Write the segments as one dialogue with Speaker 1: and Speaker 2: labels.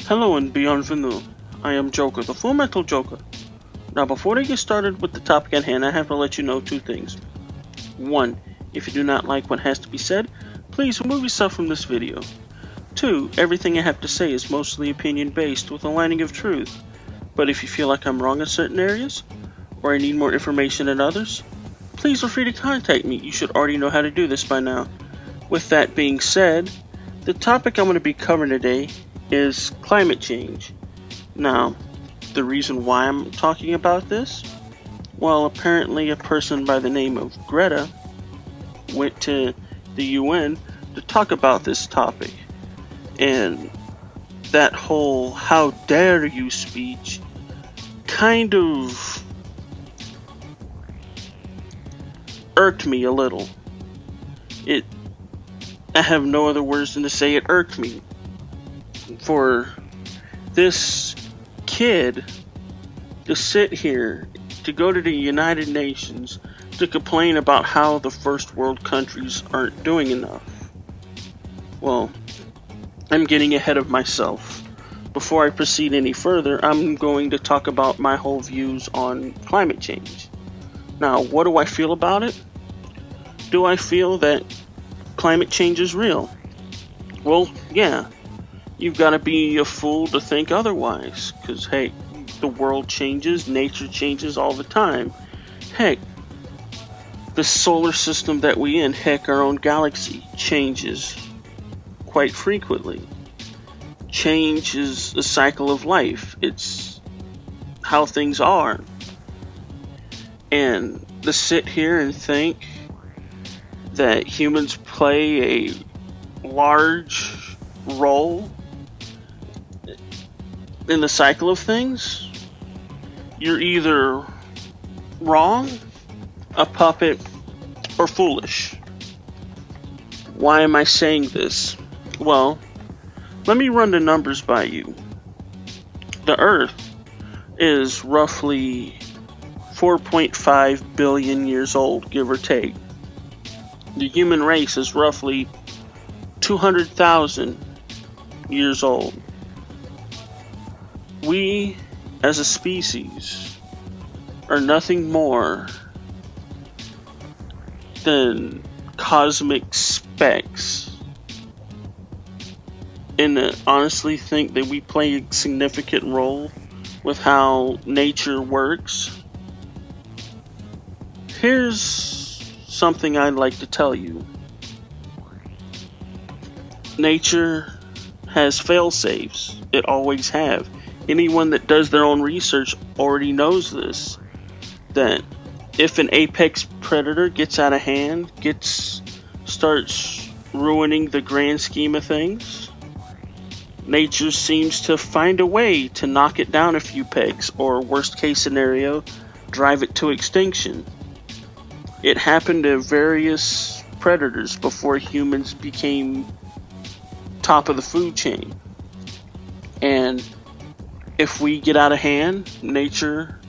Speaker 1: Hello and bienvenue. I am Joker, the Full Metal Joker. Now before I get started with the topic at hand, I have to let you know two things. One, if you do not like what has to be said, please remove yourself from this video. Two, everything I have to say is mostly opinion based with a lining of truth. But if you feel like I'm wrong in certain areas, or I need more information than others, please feel free to contact me. You should already know how to do this by now. With that being said, the topic I'm going to be covering today is climate change. Now, the reason why I'm talking about this? Well, apparently a person by the name of Greta went to the UN to talk about this topic. And that whole "how dare you" speech kind of irked me a little. I have no other words than to say it irked me. For this kid to sit here, to go to the United Nations, to complain about how the first world countries aren't doing enough. Well, I'm getting ahead of myself. Before I proceed any further, I'm going to talk about my whole views on climate change. Now, what do I feel about it? Do I feel that climate change is real? Well, yeah. You've got to be a fool to think otherwise, because hey, the world changes, nature changes all the time. Heck, the solar system that we in, heck, our own galaxy changes quite frequently. Change is a cycle of life. It's how things are. And to sit here and think that humans play a large role in the cycle of things, you're either wrong, a puppet, or foolish. Why am I saying this? Well, let me run the numbers by you. The Earth is roughly 4.5 billion years old, give or take. The human race is roughly 200,000 years old. We, as a species, are nothing more than cosmic specks. And I honestly think that we play a significant role with how nature works. Here's something I'd like to tell you. Nature has fail-safes. It always have. Anyone that does their own research already knows this. That if an apex predator gets out of hand, starts ruining the grand scheme of things, nature seems to find a way to knock it down a few pegs, or worst case scenario, drive it to extinction. It happened to various predators before humans became top of the food chain. And if we get out of hand, nature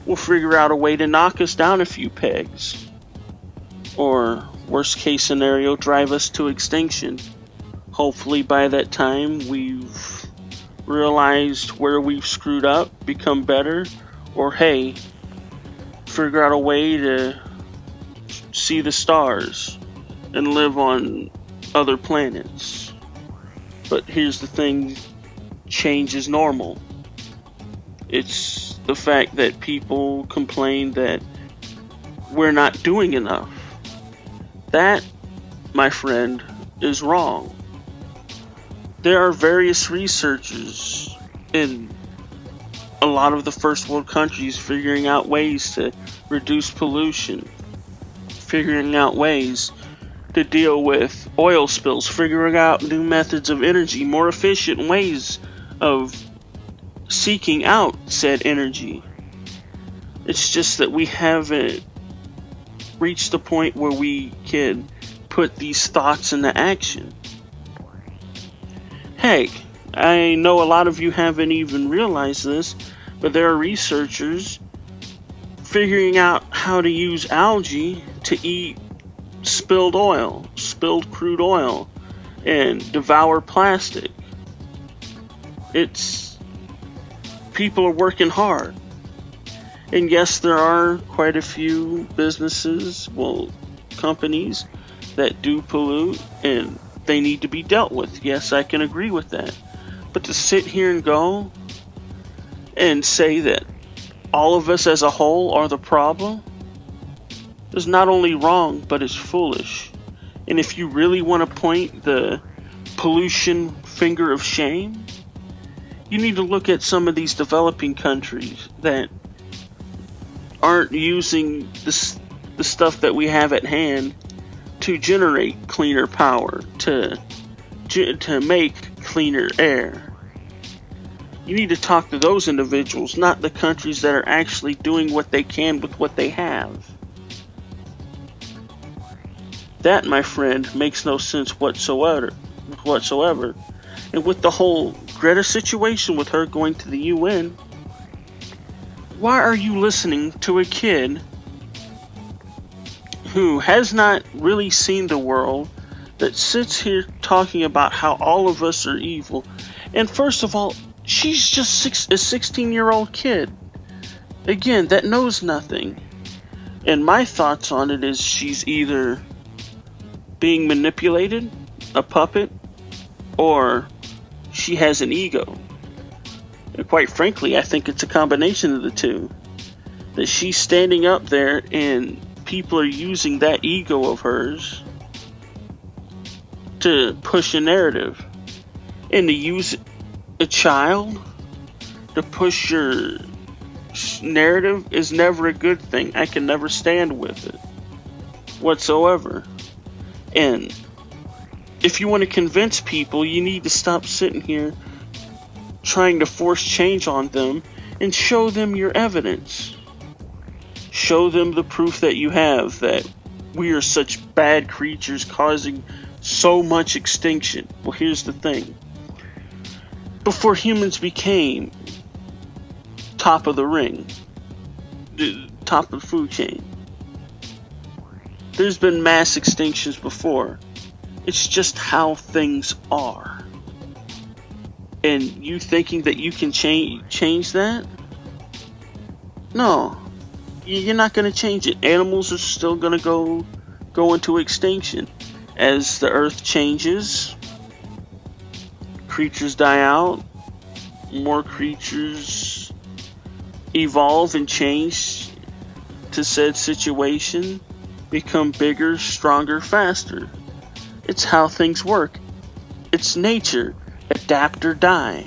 Speaker 1: will figure out a way to knock us down a few pegs. Or, worst case scenario, drive us to extinction. Hopefully by that time we've realized where we've screwed up, become better, or hey, figure out a way to see the stars and live on other planets. But here's the thing, change is normal. It's the fact that people complain that we're not doing enough. That, my friend, is wrong. There are various researchers in a lot of the first world countries figuring out ways to reduce pollution, figuring out ways to deal with oil spills, figuring out new methods of energy, more efficient ways of seeking out said energy. It's just that we haven't reached the point where we can put these thoughts into action. Heck, I know a lot of you haven't even realized this, but there are researchers figuring out how to use algae to eat spilled crude oil, and devour plastic. It's people are working hard. And yes, there are quite a few businesses, companies that do pollute and they need to be dealt with. Yes, I can agree with that. But to sit here and go and say that all of us as a whole are the problem is not only wrong, but it's foolish. And if you really want to point the pollution finger of shame, you need to look at some of these developing countries that aren't using the stuff that we have at hand to generate cleaner power, to make cleaner air. You need to talk to those individuals, not the countries that are actually doing what they can with what they have. That, my friend, makes no sense whatsoever. And with the whole Greta situation with her going to the UN, why are you listening to a kid who has not really seen the world, that sits here talking about how all of us are evil? And first of all, she's just a 16-year-old kid, again, that knows nothing. And my thoughts on it is she's either being manipulated, a puppet, or she has an ego. And quite frankly, I think it's a combination of the two. That she's standing up there and people are using that ego of hers to push a narrative. And to use a child to push your narrative is never a good thing. I can never stand with it whatsoever. And if you want to convince people, you need to stop sitting here trying to force change on them and show them your evidence. Show them the proof that you have that we are such bad creatures causing so much extinction. Well, here's the thing. Before humans became top of the ring, the top of the food chain, there's been mass extinctions before. It's just how things are. And you thinking that you can change that? No. You're not going to change it. Animals are still going to go into extinction. As the earth changes, creatures die out, more creatures evolve and change to said situation, become bigger, stronger, faster. It's how things work. It's nature. Adapt or die.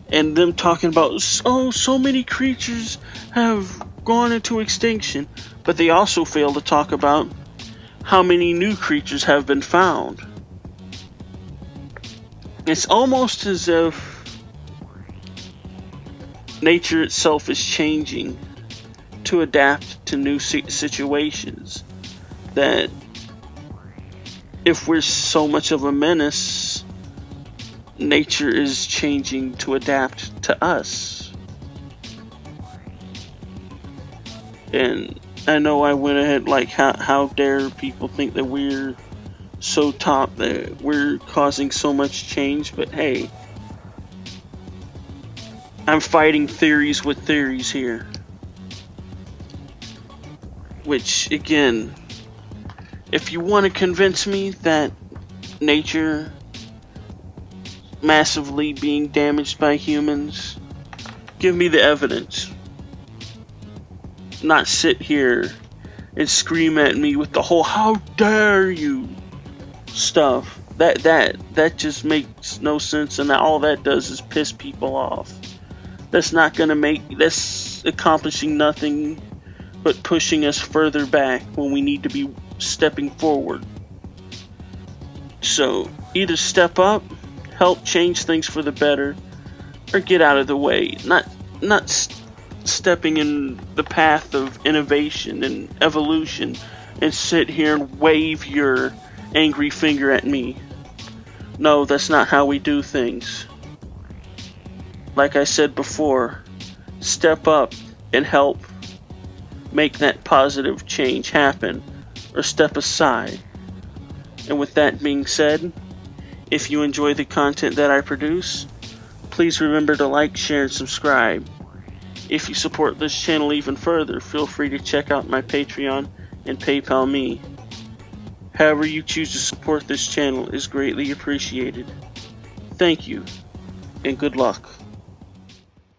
Speaker 1: And them talking about, so many creatures have gone into extinction, but they also fail to talk about how many new creatures have been found. It's almost as if nature itself is changing to adapt to new situations. That if we're so much of a menace, nature is changing to adapt to us. And I know I went ahead like, how dare people think that we're so top, that we're causing so much change, but hey, I'm fighting theories with theories here. Which, again, if you want to convince me that nature massively being damaged by humans, give me the evidence. Not sit here and scream at me with the whole "how dare you" stuff. That just makes no sense, and all that does is piss people off. That's accomplishing nothing but pushing us further back when we need to be stepping forward. So either step up, help change things for the better, or get out of the way. Not stepping in the path of innovation and evolution and sit here and wave your angry finger at me. No, that's not how we do things. Like I said before, step up and help make that positive change happen, or step aside. And with that being said, if you enjoy the content that I produce, Please remember to like, share, and subscribe. If you support this channel even further, feel free to check out my Patreon and PayPal me. However you choose to support this channel is greatly appreciated. Thank you, and good luck.